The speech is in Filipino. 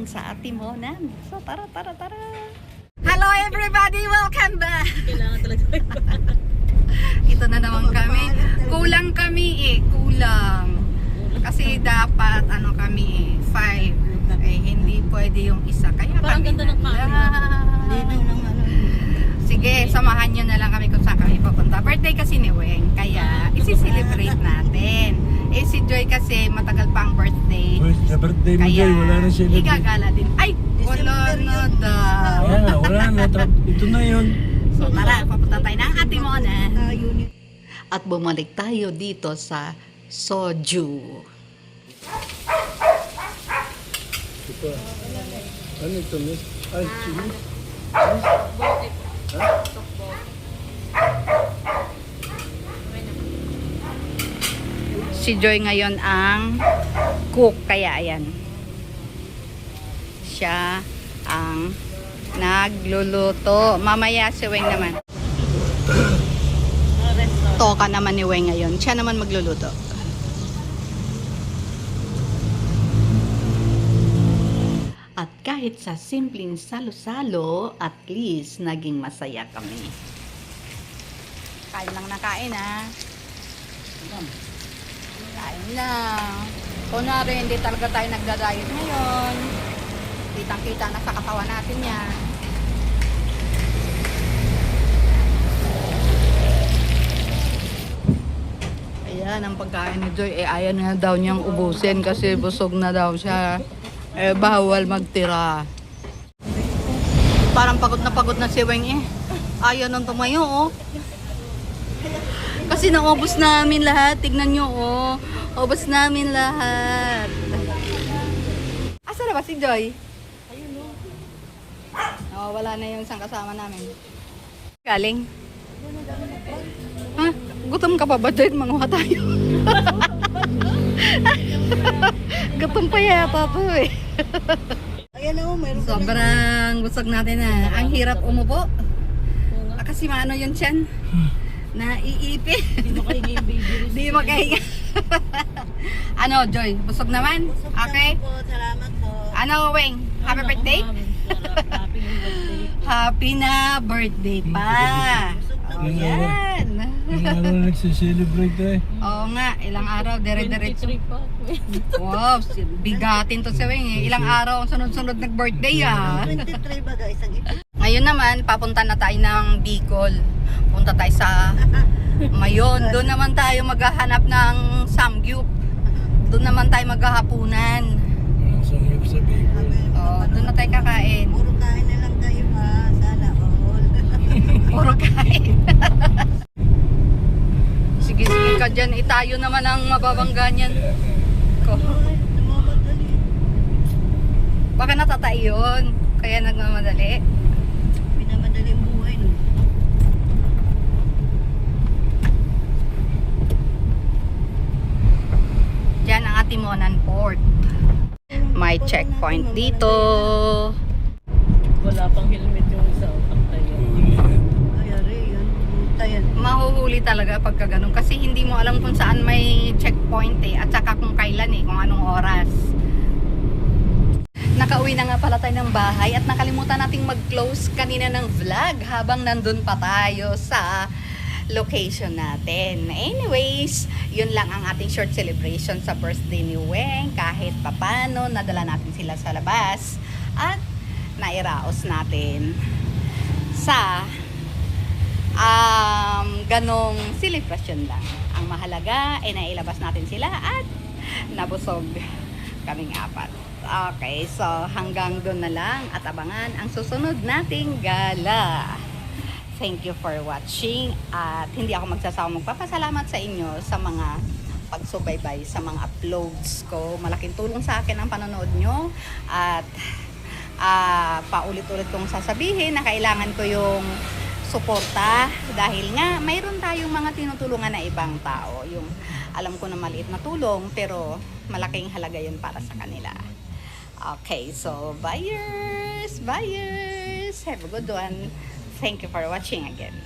sa Atimonan. So tara. Hello everybody! Welcome back! Kailangan talaga. Ito na naman kami. Kulang kami Kulang. Kasi dapat kami 5. Hindi pwede yung isa. Kaya Parang kami ganda ng Sige, samahan nyo na lang kami kung saan kami papunta. Birthday kasi ni Weng. Kaya isi-celebrate natin. Si Joy kasi matagal pang birthday. Birthday mo, Kaya Joy, wala na celebrate. igagala din. Ay! Wala na daw. Wala na. Ito na yun. So tara, papunta tayo ng Atimonan. At bumalik tayo dito sa Soju. Ito. Ano ito, miss? Ay, chili. Si Joy ngayon ang cook, kaya ayan. Siya ang nagluluto. Mamaya si Weng naman. Toka naman ni Weng ngayon. Siya naman magluluto. At kahit sa simpleng salo-salo, at least naging masaya kami. Kain lang na kain Kain lang. Kunwari, hindi talaga tayo nagda-diet ngayon. Kitang-kita na sa katawan natin yan. Ayan, ang pagkain ni Joy. Ayaw na daw niyang ubusin kasi busog na daw siya. Bawal magtira. Parang pagod na si Weng Ayaw nang tumayo Kasi naubos namin lahat. Tignan nyo ubos namin lahat. Asa na ba si Joy? Wala na yung isang kasama namin. Galing? Ha? Gutom ka pa ba, Joy? Manguha tayo. Gutom pa yata to Sobrang busog natin Ang hirap umupo. Kasi maano yun tiyan? Naiipit. Di makahinga. Ano, Joy? Busog naman? Okay? Salamat po. Ano, Weng? Happy birthday? Happy na birthday pa. Ayan. Ilang araw nagsiselebrate Oo nga, ilang araw, dire-diretso. 23 pa. Wow, bigatin to si Weng Ilang araw ang sunod-sunod nag-birthday 23 ba guys? Ngayon naman, papunta na tayo ng Bicol. Punta tayo sa Mayon. Doon naman tayo maghahanap ng samgyup. Doon naman tayo maghahapunan. Sangyup sa Bicol. Doon na tayo kakain. Puro kain na lang tayo Sana all. Puro kain. Sige ka dyan. Tayo naman ang mababangga niyan. Baka natatay yun. Kaya nagmamadali. Minamadali ang buhay no. Diyan ang Atimonan Port. May checkpoint dito. Wala pang helmet yung isa. Mahuhuli talaga pagka ganun. Kasi hindi mo alam kung saan may checkpoint at saka kung kailan kung anong oras. Nakauwi na nga pala tayo ng bahay at nakalimutan nating mag-close kanina ng vlog habang nandun pa tayo sa location natin. Anyways, yun lang ang ating short celebration sa birthday ni Weng. Kahit papano, nadala natin sila sa labas at nairaos natin sa ganong celebration lang. Ang mahalaga ay nailabas natin sila at nabusog kaming apat. Okay, so hanggang doon na lang at abangan ang susunod nating gala. Thank you for watching at hindi ako magsasawang magpapasalamat sa inyo sa mga pagsubaybay sa mga uploads ko. Malaking tulong sa akin ang panonood nyo at paulit-ulit kong sasabihin na kailangan ko yung suporta dahil nga mayroon tayong mga tinutulungan na ibang tao. Yung alam ko na maliit na tulong pero malaking halaga yun para sa kanila. Okay, so buyers, have a good one. Thank you for watching again.